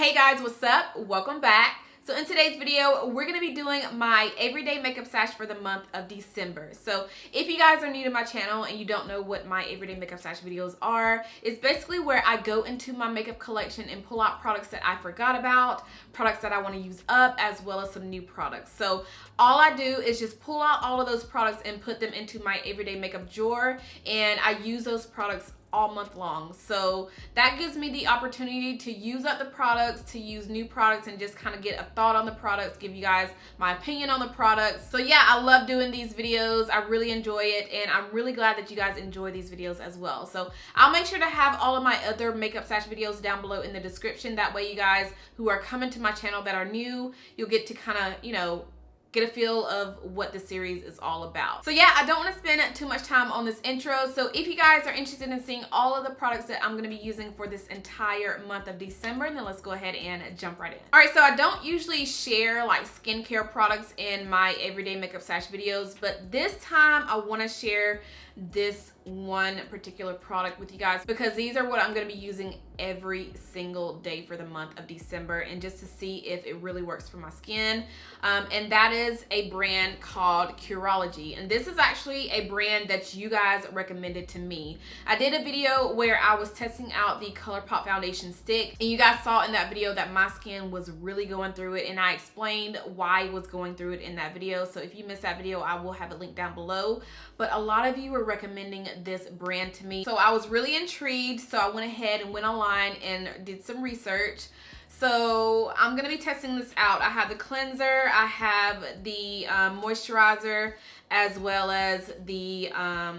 Hey guys, what's up? Welcome back. So in today's video, we're going to be doing my everyday makeup stash for the month of December. So if you guys are new to my channel and you don't know what my everyday makeup stash videos are, it's basically where I go into my makeup collection and pull out products that I forgot about, products that I want to use up, as well as some new products. So all I do is just pull out all of those products and put them into my everyday makeup drawer, and I use those products all month long. So that gives me the opportunity to use up the products, to use new products, and just kind of get a thought on the products, give you guys my opinion on the products. So yeah, I love doing these videos. I really enjoy it, and I'm really glad that you guys enjoy these videos as well. So I'll make sure to have all of my other makeup stash videos down below in the description. That way you guys who are coming to my channel that are new, you'll get to kind of, get a feel of what the series is all about. So yeah, I don't want to spend too much time on this intro. So if you guys are interested in seeing all of the products that I'm going to be using for this entire month of December, then let's go ahead and jump right in. All right, so I don't usually share like skincare products in my everyday makeup stash videos, but this time I want to share this one particular product with you guys because these are what I'm going to be using every single day for the month of December, and just to see if it really works for my skin. And that is a brand called Curology, and this is actually a brand that you guys recommended to me. I did a video where I was testing out the Colourpop foundation stick, and you guys saw in that video that my skin was really going through it, and I explained why it was going through it in that video. So if you missed that video, I will have it linked down below. But a lot of you were recommending this brand to me, so I was really intrigued. So I went ahead and went online and did some research. So I'm gonna be testing this out. I have the cleanser, I have the moisturizer, as well as the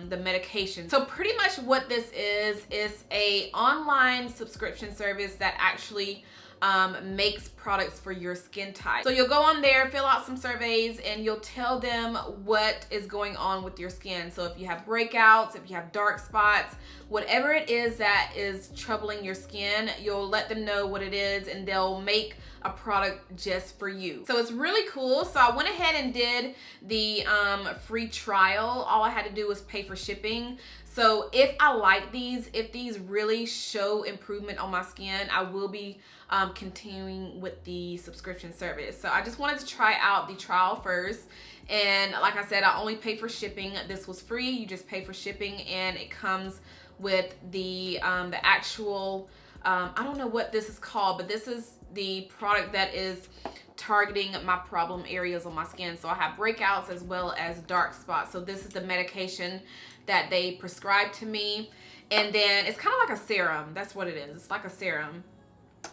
medication. So pretty much what this is a online subscription service that actually makes products for your skin type. So you'll go on there, fill out some surveys, and you'll tell them what is going on with your skin. So if you have breakouts, if you have dark spots, whatever it is that is troubling your skin, you'll let them know what it is, and they'll make a product just for you. So it's really cool. So I went ahead and did the free trial. All I had to do was pay for shipping. So if I like these, if these really show improvement on my skin, I will be continuing with the subscription service. So I just wanted to try out the trial first. And like I said, I only pay for shipping. This was free. You just pay for shipping, and it comes with the actual, I don't know what this is called, but this is the product that is targeting my problem areas on my skin. So I have breakouts as well as dark spots. So this is the medication that they prescribed to me, and then it's kind of like a serum. That's what it is. It's like a serum.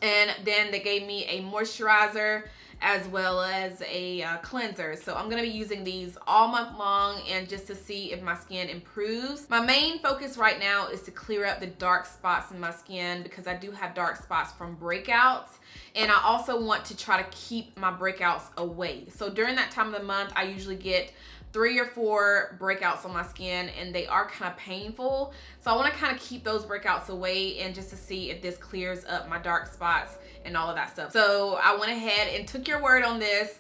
And then they gave me a moisturizer as well as a cleanser. So I'm going to be using these all month long, and just to see if my skin improves. My main focus right now is to clear up the dark spots in my skin, because I do have dark spots from breakouts, and I also want to try to keep my breakouts away. So during that time of the month, I usually get 3 or 4 breakouts on my skin, and they are kind of painful. So I want to kind of keep those breakouts away, and just to see if this clears up my dark spots and all of that stuff. So I went ahead and took your word on this,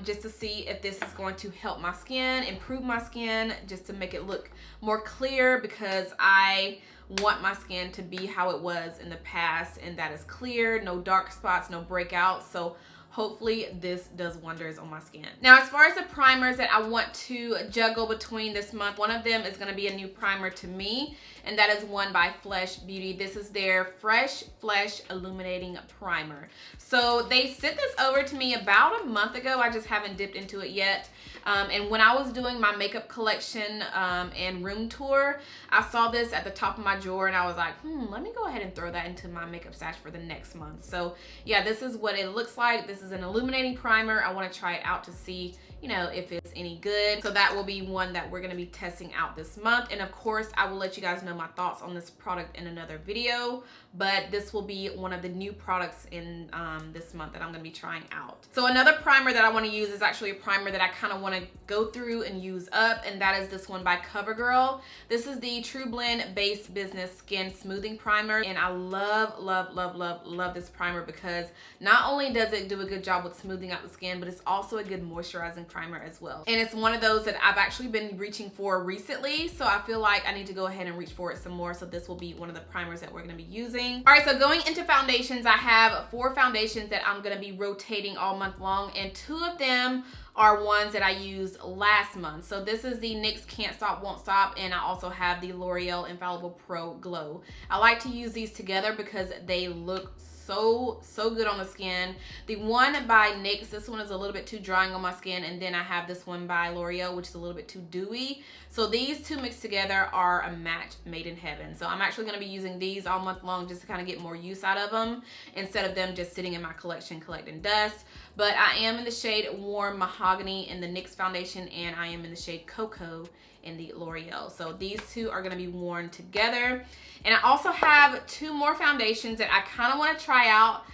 just to see if this is going to help my skin, improve my skin, just to make it look more clear, because I want my skin to be how it was in the past, and that is clear, no dark spots, no breakouts. So hopefully this does wonders on my skin. Now, as far as the primers that I want to juggle between this month, one of them is going to be a new primer to me, and that is one by Flesh Beauty. This is their Fresh Flesh Illuminating Primer. So they sent this over to me about a month ago. I just haven't dipped into it yet. And when I was doing my makeup collection and room tour, I saw this at the top of my drawer, and I was like, let me go ahead and throw that into my makeup stash for the next month. So yeah, this is what it looks like. This is an illuminating primer. I want to try it out to see, if it's any good. So that will be one that we're going to be testing out this month. And of course, I will let you guys know my thoughts on this product in another video, but this will be one of the new products in this month that I'm going to be trying out. So another primer that I want to use is actually a primer that I kind of want to go through and use up, and that is this one by Covergirl. This is the TruBlendBase Business Skin Smoothing Primer, and I love, love, love, love, love this primer, because not only does it do a good job with smoothing out the skin, but it's also a good moisturizing primer as well. And it's one of those that I've actually been reaching for recently, so I feel like I need to go ahead and reach for it some more. So this will be one of the primers that we're gonna be using. All right, so going into foundations, I have 4 foundations that I'm gonna be rotating all month long, and 2 of them are ones that I used last month. So this is the NYX Can't Stop Won't Stop, and I also have the L'Oreal Infallible Pro Glow. I like to use these together because they look so good on the skin. The one by NYX, this one is a little bit too drying on my skin, and then I have this one by L'Oreal, which is a little bit too dewy. So these 2 mixed together are a match made in heaven. So I'm actually gonna be using these all month long just to kind of get more use out of them instead of them just sitting in my collection collecting dust. But I am in the shade Warm Mahogany in the NYX foundation, and I am in the shade Cocoa in the L'Oreal. So these 2 are gonna be worn together. And I also have 2 more foundations that I kind of want to try out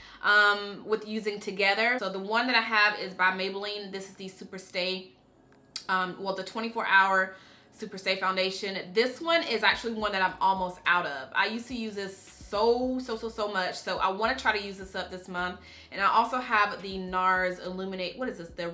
with using together. So the one that I have is by Maybelline. This is the Superstay, well, the 24-hour Superstay foundation. This one is actually one that I'm almost out of. I used to use this so much, so I want to try to use this up this month. And I also have the NARS Illuminate, what is this? The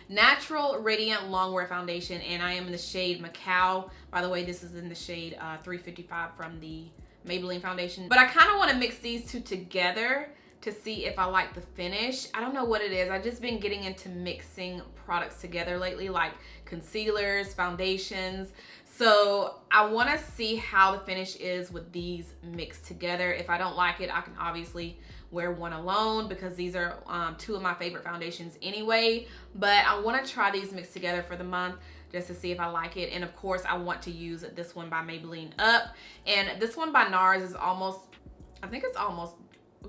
Natural Radiant Longwear foundation, and I am in the shade Macao. By the way, this is in the shade 355 from the Maybelline foundation. But I kind of want to mix these 2 together to see if I like the finish. I don't know what it is. I've just been getting into mixing products together lately, like concealers, foundations. So I want to see how the finish is with these mixed together. If I don't like it, I can obviously wear one alone because these are 2 of my favorite foundations anyway. But I want to try these mixed together for the month just to see if I like it. And of course, I want to use this one by Maybelline up. And this one by NARS is almost, I think it's almost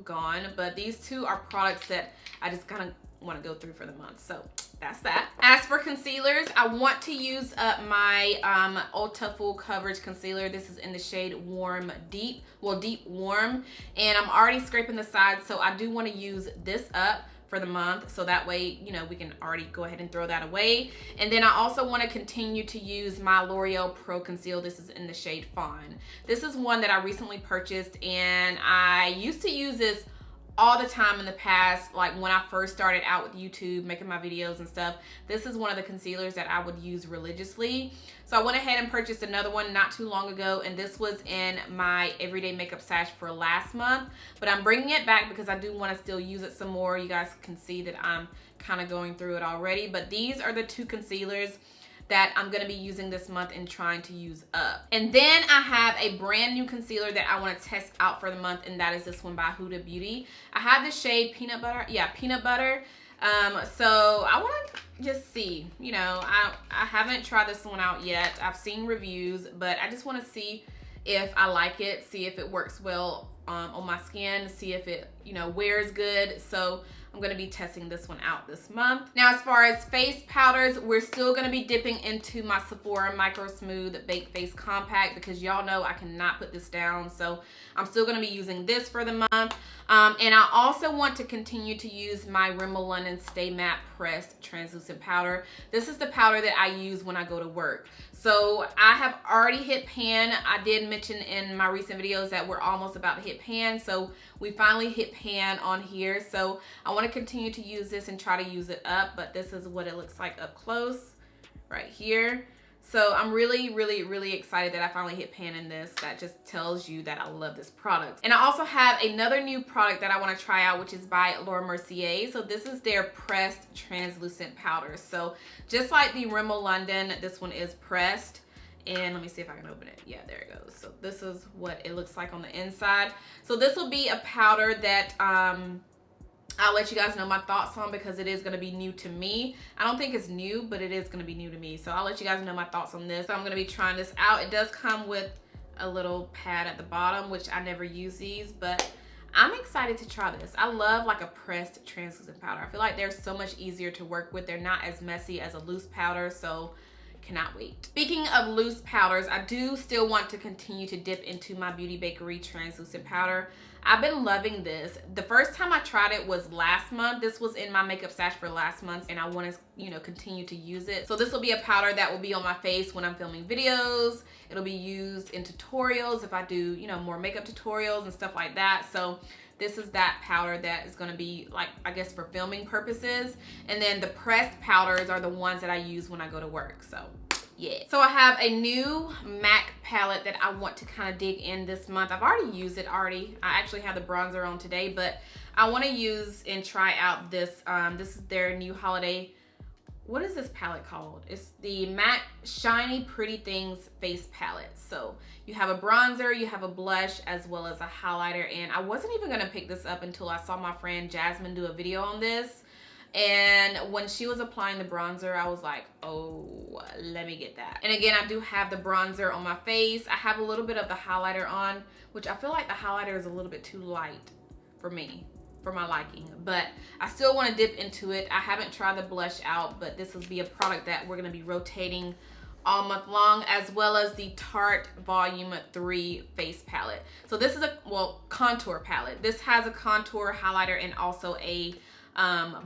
gone. But these 2 are products that I just kind of want to go through for the month. So that's that. As for concealers, I want to use up my Ulta Full Coverage Concealer. This is in the shade Warm Deep, well, Deep Warm. And I'm already scraping the sides, so I do want to use this up for the month, so that way, you know, we can already go ahead and throw that away. And then I also want to continue to use my L'Oreal Pro Conceal. This is in the shade Fawn. This is one that I recently purchased, and I used to use this all the time in the past, like when I first started out with YouTube, making my videos and stuff. This is one of the concealers that I would use religiously. So I went ahead and purchased another one not too long ago, and this was in my everyday makeup stash for last month. But I'm bringing it back because I do want to still use it some more. You guys can see that I'm kind of going through it already. But these are the 2 concealers that I'm gonna be using this month and trying to use up. And then I have a brand new concealer that I want to test out for the month, and that is this one by Huda Beauty. I have the shade Peanut Butter. Yeah, Peanut Butter. So I want to just see, you know, I haven't tried this one out yet. I've seen reviews, but I just want to see if I like it, see if it works well on my skin, see if it, you know, wears good. So I'm going to be testing this one out this month. Now, as far as face powders, we're still going to be dipping into my Sephora Microsmooth Baked Face Compact because y'all know I cannot put this down. So I'm still going to be using this for the month. And I also want to continue to use my Rimmel London Stay Matte Pressed Translucent Powder. This is the powder that I use when I go to work. So I have already hit pan. I did mention in my recent videos that we're almost about to hit pan. So we finally hit pan on here. So I want to continue to use this and try to use it up. But this is what it looks like up close right here. So I'm really excited that I finally hit pan in this. That just tells you that I love this product. And I also have another new product that I want to try out, which is by Laura Mercier. So this is their pressed translucent powder. So just like the Rimmel London, this one is pressed. And let me see if I can open it. Yeah, there it goes. So this is what it looks like on the inside. So this will be a powder that I'll let you guys know my thoughts on because it is going to be new to me. I don't think it's new, but it is going to be new to me. So I'll let you guys know my thoughts on this. So I'm going to be trying this out. It does come with a little pad at the bottom, which I never use these, but I'm excited to try this. I love like a pressed translucent powder. I feel like they're so much easier to work with. They're not as messy as a loose powder, so cannot wait. Speaking of loose powders, I do still want to continue to dip into my Beauty Bakery translucent powder. I've been loving this. The first time I tried it was last month. This was in my makeup stash for last month, and I want to, you know, continue to use it. So this will be a powder that will be on my face when I'm filming videos. It'll be used in tutorials if I do, you know, more makeup tutorials and stuff like that. So this is that powder that is going to be like, I guess, for filming purposes. And then the pressed powders are the ones that I use when I go to work. So yeah. So I have a new MAC palette that I want to kind of dig in this month. I've already used it already. I actually have the bronzer on today, but I want to use and try out this. This is their new holiday. What is this palette called? It's the MAC Shiny Pretty Things Face Palette. So you have a bronzer, you have a blush, as well as a highlighter. And I wasn't even gonna pick this up until I saw my friend Jasmine do a video on this. And when she was applying the bronzer, I was like, oh, let me get that. And again, I do have the bronzer on my face. I have a little bit of the highlighter on, which I feel like the highlighter is a little bit too light for me, for my liking, but I still want to dip into it. I haven't tried the blush out, but this will be a product that we're going to be rotating all month long, as well as the Tarte Volume 3 face palette. So this is a, well, contour palette. This has a contour, highlighter, and also a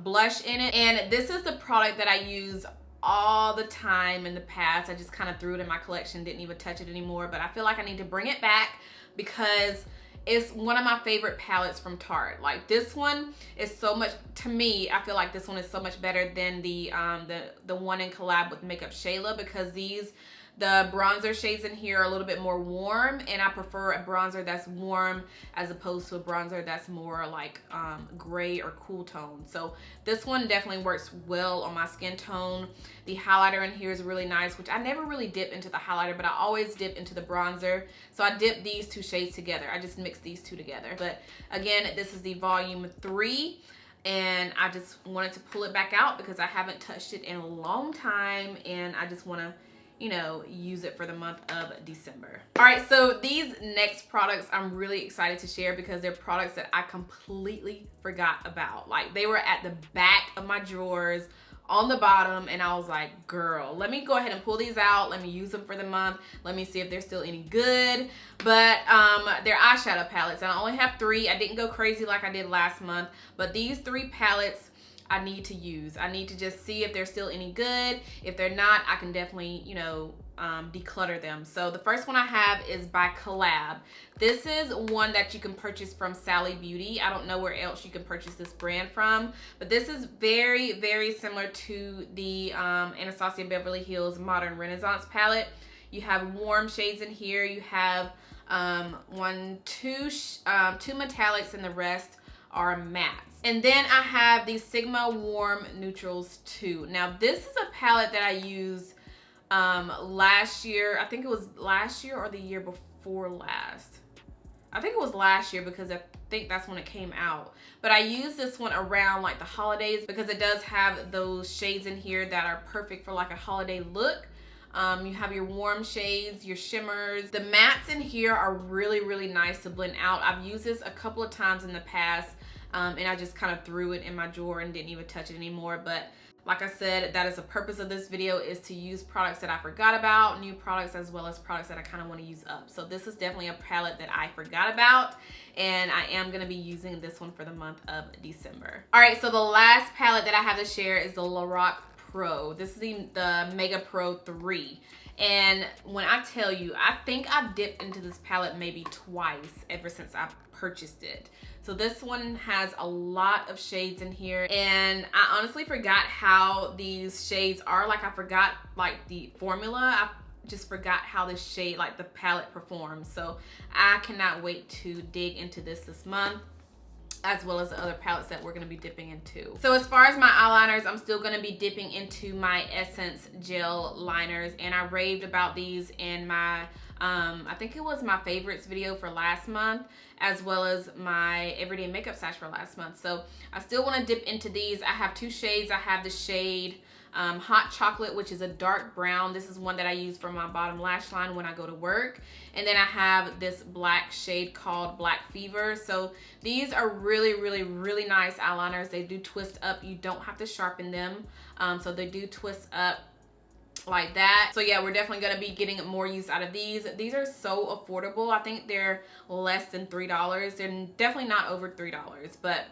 blush in it. And this is the product that I use all the time in the past. I just kind of threw it in my collection, didn't even touch it anymore, but I feel like I need to bring it back because it's one of my favorite palettes from Tarte. Like, this one is so much, to me, I feel like this one is so much better than the one in collab with Makeup Shayla, because the bronzer shades in here are a little bit more warm, and I prefer a bronzer that's warm as opposed to a bronzer that's more like gray or cool tone. So this one definitely works well on my skin tone. The highlighter in here is really nice, which I never really dip into the highlighter, but I always dip into the bronzer. So I dip these two shades together. I just mix these two together. But again, this is the Volume 3. And I just wanted to pull it back out because I haven't touched it in a long time, and I just want to, you know, use it for the month of December. All right, so these next products I'm really excited to share because they're products that I completely forgot about. Like, they were at the back of my drawers on the bottom, and I was like, girl, let me go ahead and pull these out. Let me use them for the month. Let me see if they're still any good. But they're eyeshadow palettes, and I only have 3. I didn't go crazy like I did last month, but these 3 palettes I need to use. I need to just see if they're still any good. If they're not, I can definitely, you know, declutter them. So the first one I have is by Collab. This is one that you can purchase from Sally Beauty. I don't know where else you can purchase this brand from, but this is very, very similar to the Anastasia Beverly Hills Modern Renaissance palette. You have warm shades in here. You have two metallics, and the rest are mattes. And then I have the Sigma Warm Neutrals 2. Now this is a palette that I used last year. I think it was last year or the year before last. I think it was last year because I think that's when it came out. But I used this one around like the holidays because it does have those shades in here that are perfect for like a holiday look. You have your warm shades, your shimmers. The mattes in here are really, really nice to blend out. I've used this a couple of times in the past, and I just kind of threw it in my drawer and didn't even touch it anymore. But like I said, that is the purpose of this video, is to use products that I forgot about, new products, as well as products that I kind of want to use up. So this is definitely a palette that I forgot about, and I am going to be using this one for the month of December. All right, so the last palette that I have to share is the Loreal Pro. This is the Mega Pro 3. And when I tell you, I think I've dipped into this palette maybe twice ever since I purchased it. So this one has a lot of shades in here, and I honestly forgot how these shades are. Like, I forgot like the formula. I just forgot how this shade, like the palette, performs. So I cannot wait to dig into this month, as well as the other palettes that we're going to be dipping into. So as far as my eyeliners, I'm still going to be dipping into my Essence gel liners, and I raved about these in my I think it was my favorites video for last month, as well as my everyday makeup stash for last month. So I still want to dip into these. I have 2 shades. I have the shade Hot Chocolate, which is a dark brown. This is one that I use for my bottom lash line when I go to work. And then I have this black shade called Black Fever. So these are really, really, really nice eyeliners. They do twist up. You don't have to sharpen them. So they do twist up like that. So yeah, we're definitely going to be getting more use out of these. These are so affordable. I think they're less than $3. They're definitely not over $3, but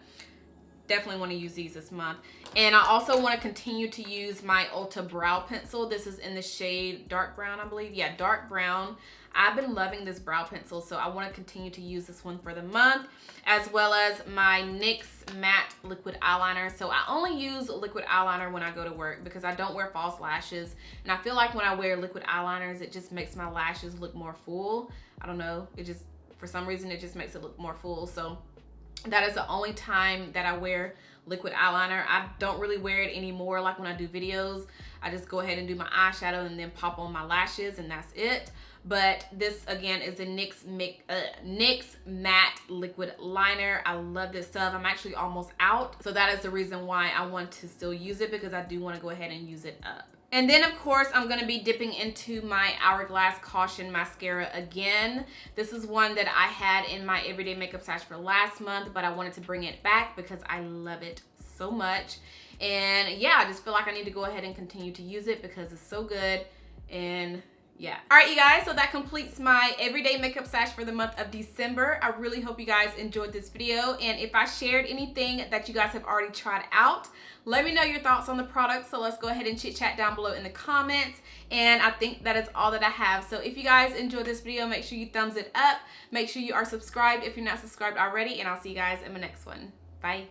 definitely want to use these this month. And I also want to continue to use my Ulta brow pencil. This is in the shade dark brown, I believe. Yeah, dark brown. I've been loving this brow pencil, so I want to continue to use this one for the month, as well as my NYX matte liquid eyeliner. So I only use liquid eyeliner when I go to work because I don't wear false lashes, and I feel like when I wear liquid eyeliners, it just makes my lashes look more full. I don't know, it just, for some reason, it just makes it look more full. So that is the only time that I wear liquid eyeliner. I don't really wear it anymore. Like when I do videos, I just go ahead and do my eyeshadow and then pop on my lashes, and that's it. But this again is a NYX matte liquid liner. I love this stuff. I'm actually almost out, so that is the reason why I want to still use it, because I do want to go ahead and use it up. And then of course I'm going to be dipping into my Hourglass Caution mascara again. This is one that I had in my everyday makeup stash for last month, but I wanted to bring it back because I love it so much. And yeah, I just feel like I need to go ahead and continue to use it because it's so good. And yeah. All right, you guys, so that completes my everyday makeup stash for the month of December. I really hope you guys enjoyed this video, and if I shared anything that you guys have already tried out, let me know your thoughts on the product. So let's go ahead and chit chat down below in the comments. And I think that is all that I have. So if you guys enjoyed this video, make sure you thumbs it up. Make sure you are subscribed if you're not subscribed already, and I'll see you guys in my next one. Bye.